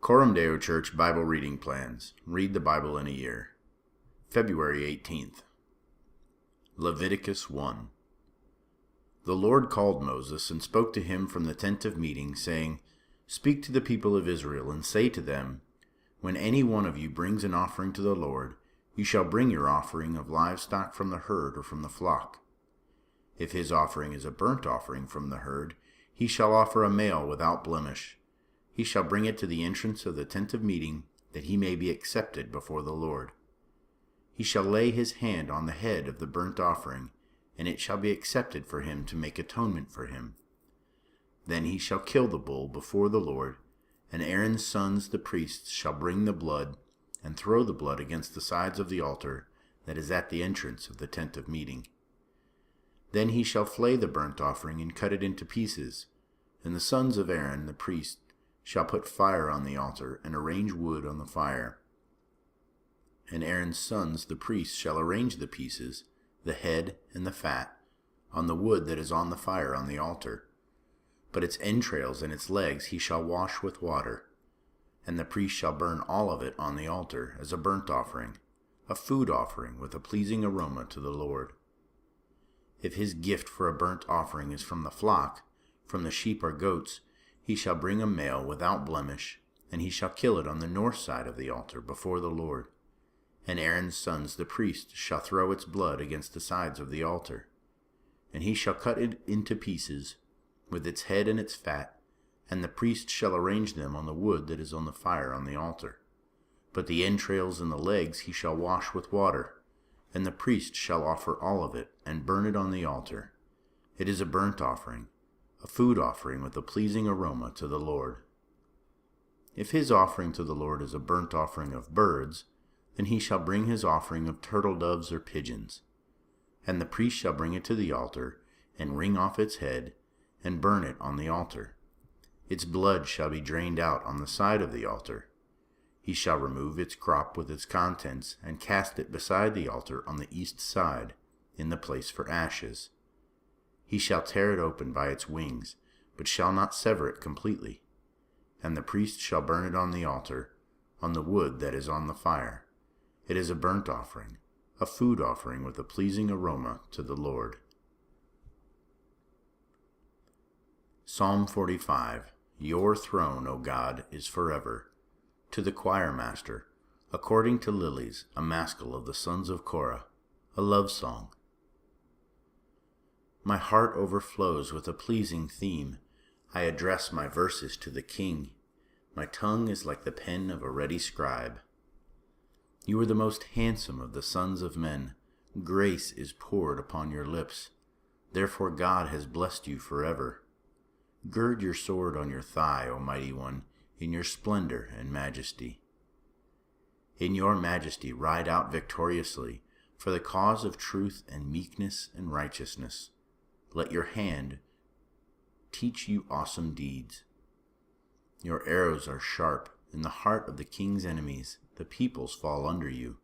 Coram Deo Church Bible Reading Plans. Read the Bible in a year. February 18th. Leviticus 1. The Lord called Moses and spoke to him from the tent of meeting, saying, Speak to the people of Israel, and say to them, When any one of you brings an offering to the Lord, you shall bring your offering of livestock from the herd or from the flock. If his offering is a burnt offering from the herd, he shall offer a male without blemish. He shall bring it to the entrance of the tent of meeting, that he may be accepted before the Lord. He shall lay his hand on the head of the burnt offering, and it shall be accepted for him to make atonement for him. Then he shall kill the bull before the Lord, and Aaron's sons the priests shall bring the blood, and throw the blood against the sides of the altar that is at the entrance of the tent of meeting. Then he shall flay the burnt offering and cut it into pieces, and the sons of Aaron the priest shall put fire on the altar, and arrange wood on the fire. And Aaron's sons the priests shall arrange the pieces, the head and the fat, on the wood that is on the fire on the altar. But its entrails and its legs he shall wash with water. And the priest shall burn all of it on the altar as a burnt offering, a food offering with a pleasing aroma to the Lord. If his gift for a burnt offering is from the flock, from the sheep or goats, he shall bring a male without blemish, and he shall kill it on the north side of the altar before the Lord. And Aaron's sons the priests shall throw its blood against the sides of the altar. And he shall cut it into pieces, with its head and its fat, and the priest shall arrange them on the wood that is on the fire on the altar. But the entrails and the legs he shall wash with water, and the priest shall offer all of it, and burn it on the altar. It is a burnt offering, a food offering with a pleasing aroma to the Lord. If his offering to the Lord is a burnt offering of birds, then he shall bring his offering of turtle doves or pigeons. And the priest shall bring it to the altar, and wring off its head, and burn it on the altar. Its blood shall be drained out on the side of the altar. He shall remove its crop with its contents, and cast it beside the altar on the east side, in the place for ashes. He shall tear it open by its wings, but shall not sever it completely. And the priest shall burn it on the altar, on the wood that is on the fire. It is a burnt offering, a food offering with a pleasing aroma to the Lord. Psalm 45. Your throne, O God, is forever. To the choir master, according to lilies, a maskil of the sons of Korah, a love song. My heart overflows with a pleasing theme. I address my verses to the King. My tongue is like the pen of a ready scribe. You are the most handsome of the sons of men. Grace is poured upon your lips. Therefore God has blessed you forever. Gird your sword on your thigh, O mighty one, in your splendor and majesty. In your majesty ride out victoriously, for the cause of truth and meekness and righteousness. Let your hand teach you awesome deeds. Your arrows are sharp. In the heart of the king's enemies, the peoples fall under you.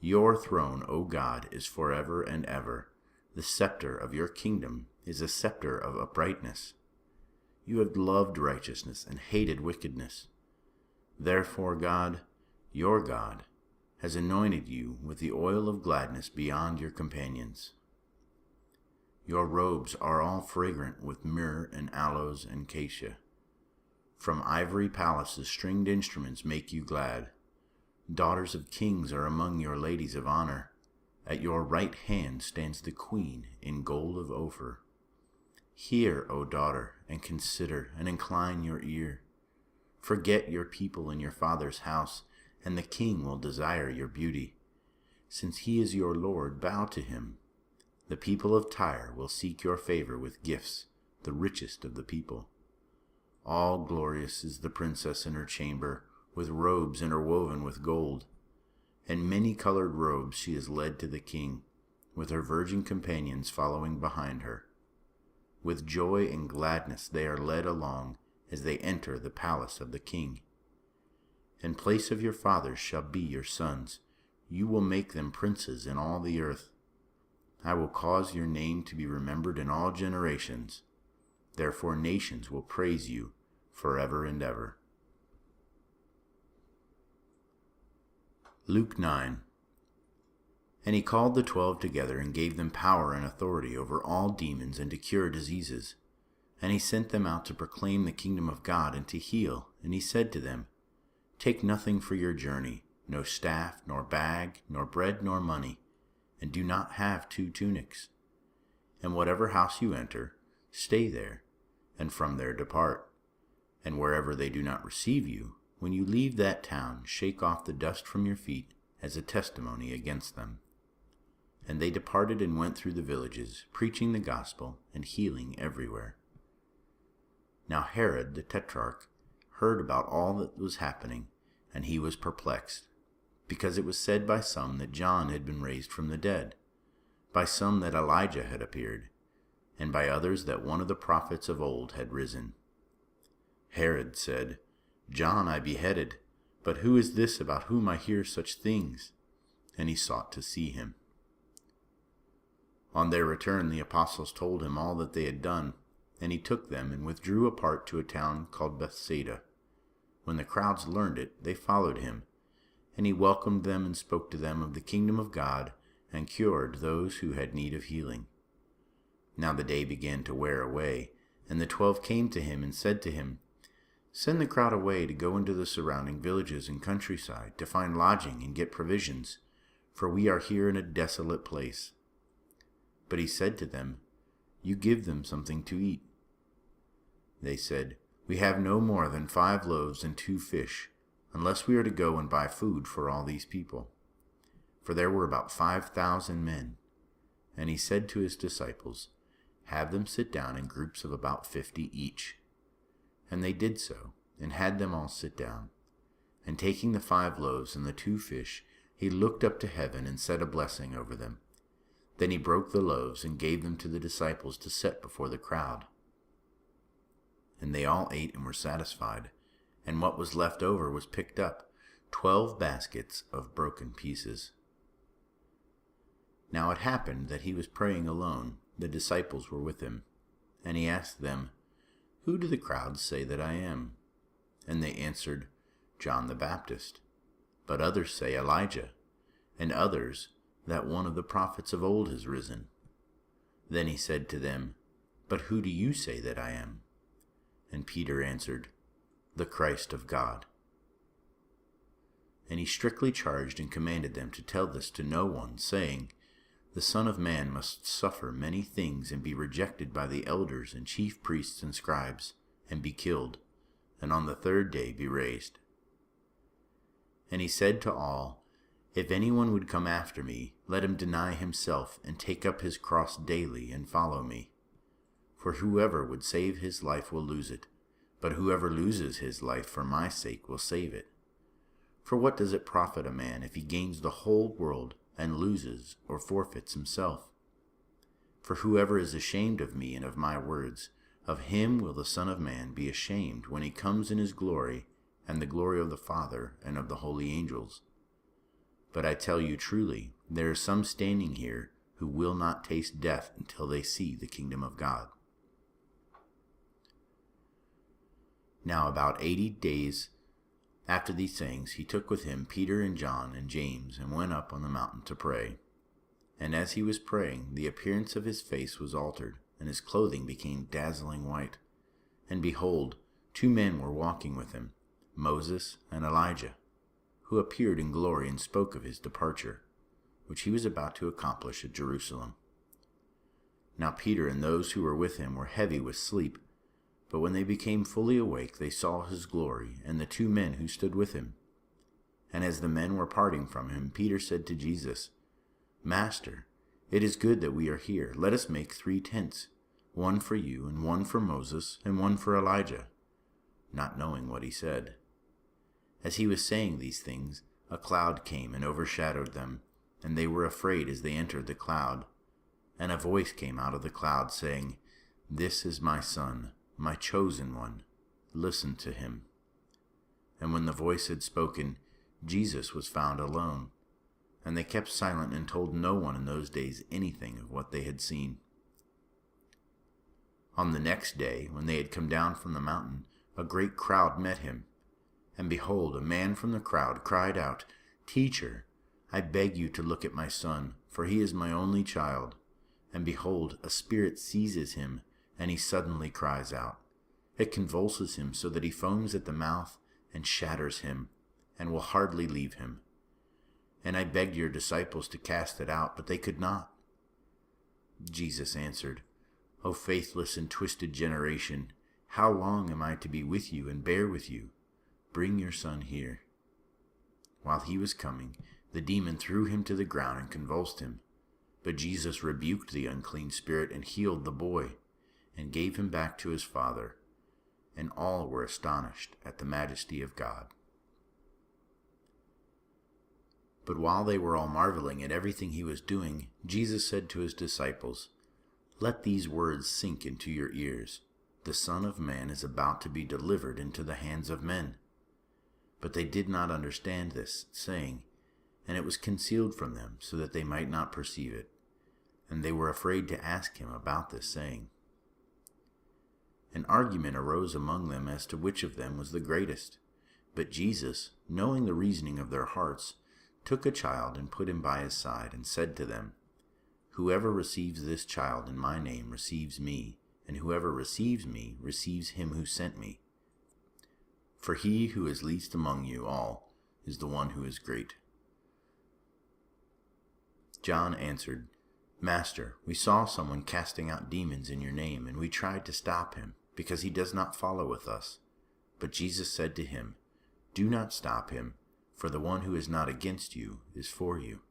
Your throne, O God, is forever and ever. The scepter of your kingdom is a scepter of uprightness. You have loved righteousness and hated wickedness. Therefore God, your God, has anointed you with the oil of gladness beyond your companions. Your robes are all fragrant with myrrh and aloes and cassia. From ivory palaces stringed instruments make you glad. Daughters of kings are among your ladies of honor. At your right hand stands the queen in gold of Ophir. Hear, O daughter, and consider, and incline your ear. Forget your people in your father's house, and the king will desire your beauty. Since he is your Lord, bow to him. The people of Tyre will seek your favor with gifts, the richest of the people. All glorious is the princess in her chamber, with robes interwoven with gold. In many-colored robes she is led to the king, with her virgin companions following behind her. With joy and gladness they are led along as they enter the palace of the king. In place of your fathers shall be your sons. You will make them princes in all the earth. I will cause your name to be remembered in all generations. Therefore nations will praise you forever and ever. Luke 9. And he called the 12 together and gave them power and authority over all demons and to cure diseases. And he sent them out to proclaim the kingdom of God and to heal. And he said to them, Take nothing for your journey, no staff, nor bag, nor bread, nor money, and do not have 2 tunics. And whatever house you enter, stay there, and from there depart. And wherever they do not receive you, when you leave that town, shake off the dust from your feet as a testimony against them. And they departed and went through the villages, preaching the gospel and healing everywhere. Now Herod the Tetrarch heard about all that was happening, and he was perplexed, because it was said by some that John had been raised from the dead, by some that Elijah had appeared, and by others that one of the prophets of old had risen. Herod said, John I beheaded, but who is this about whom I hear such things? And he sought to see him. On their return the apostles told him all that they had done, and he took them and withdrew apart to a town called Bethsaida. When the crowds learned it, they followed him, and he welcomed them and spoke to them of the kingdom of God, and cured those who had need of healing. Now the day began to wear away, and the 12 came to him and said to him, Send the crowd away to go into the surrounding villages and countryside to find lodging and get provisions, for we are here in a desolate place. But he said to them, You give them something to eat. They said, We have no more than 5 loaves and 2 fish, unless we are to go and buy food for all these people. For there were about 5,000 men. And he said to his disciples, Have them sit down in groups of about 50 each. And they did so, and had them all sit down. And taking the 5 loaves and the 2 fish, he looked up to heaven and said a blessing over them. Then he broke the loaves and gave them to the disciples to set before the crowd. And they all ate and were satisfied, and what was left over was picked up, 12 baskets of broken pieces. Now it happened that he was praying alone. The disciples were with him, and he asked them, Who do the crowds say that I am? And they answered, John the Baptist. But others say Elijah, and others that one of the prophets of old has risen. Then he said to them, But who do you say that I am? And Peter answered, The Christ of God. And he strictly charged and commanded them to tell this to no one, saying, The Son of Man must suffer many things and be rejected by the elders and chief priests and scribes, and be killed, and on the 3rd day be raised. And he said to all, If anyone would come after me, let him deny himself and take up his cross daily and follow me. For whoever would save his life will lose it, but whoever loses his life for my sake will save it. For what does it profit a man if he gains the whole world and loses or forfeits himself? For whoever is ashamed of me and of my words, of him will the Son of Man be ashamed when he comes in his glory and the glory of the Father and of the holy angels. But I tell you truly, there are some standing here who will not taste death until they see the kingdom of God. Now about 80 days after these things, he took with him Peter and John and James and went up on the mountain to pray. And as he was praying, the appearance of his face was altered, and his clothing became dazzling white. And behold, 2 men were walking with him, Moses and Elijah, who appeared in glory and spoke of his departure, which he was about to accomplish at Jerusalem. Now Peter and those who were with him were heavy with sleep, but when they became fully awake, they saw his glory and the 2 men who stood with him. And as the men were parting from him, Peter said to Jesus, Master, it is good that we are here. Let us make 3 tents, one for you, and one for Moses, and one for Elijah, not knowing what he said. As he was saying these things, a cloud came and overshadowed them, and they were afraid as they entered the cloud. And a voice came out of the cloud, saying, This is my Son, my chosen one. Listen to him. And when the voice had spoken, Jesus was found alone. And they kept silent and told no one in those days anything of what they had seen. On the next day, when they had come down from the mountain, a great crowd met him. And behold, a man from the crowd cried out, "Teacher, I beg you to look at my son, for he is my only child. And behold, a spirit seizes him, and he suddenly cries out. It convulses him so that he foams at the mouth and shatters him, and will hardly leave him. And I begged your disciples to cast it out, but they could not." Jesus answered, "O faithless and twisted generation, how long am I to be with you and bear with you? Bring your son here." While he was coming, the demon threw him to the ground and convulsed him. But Jesus rebuked the unclean spirit and healed the boy, and gave him back to his father. And all were astonished at the majesty of God. But while they were all marveling at everything he was doing, Jesus said to his disciples, "Let these words sink into your ears. The Son of Man is about to be delivered into the hands of men." But they did not understand this saying, and it was concealed from them, so that they might not perceive it. And they were afraid to ask him about this saying. An argument arose among them as to which of them was the greatest. But Jesus, knowing the reasoning of their hearts, took a child and put him by his side, and said to them, "Whoever receives this child in my name receives me, and whoever receives me receives him who sent me. For he who is least among you all is the one who is great." John answered, "Master, we saw someone casting out demons in your name, and we tried to stop him, because he does not follow with us." But Jesus said to him, "Do not stop him, for the one who is not against you is for you."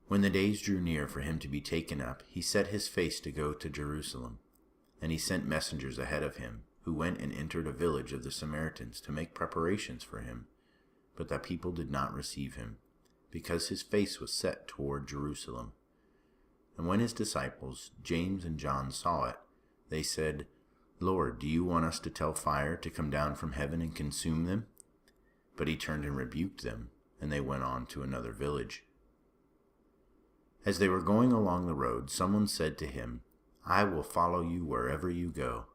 When the days drew near for him to be taken up, he set his face to go to Jerusalem. And he sent messengers ahead of him, who went and entered a village of the Samaritans to make preparations for him. But that people did not receive him, because his face was set toward Jerusalem. And when his disciples, James and John, saw it, they said, "Lord, do you want us to tell fire to come down from heaven and consume them?" But he turned and rebuked them, and they went on to another village. As they were going along the road, someone said to him, "I will follow you wherever you go."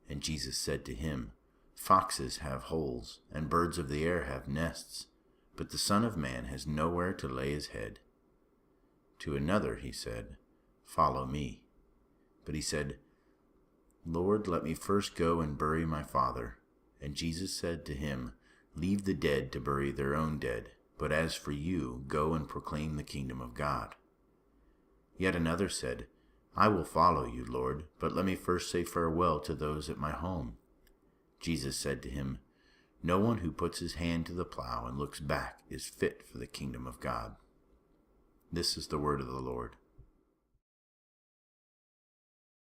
And Jesus said to him, "Foxes have holes, and birds of the air have nests, but the Son of Man has nowhere to lay his head." To another he said, "Follow me." But he said, "Lord, let me first go and bury my father." And Jesus said to him, "Leave the dead to bury their own dead, but as for you, go and proclaim the kingdom of God." Yet another said, "I will follow you, Lord, but let me first say farewell to those at my home." Jesus said to him, "No one who puts his hand to the plow and looks back is fit for the kingdom of God." This is the word of the Lord.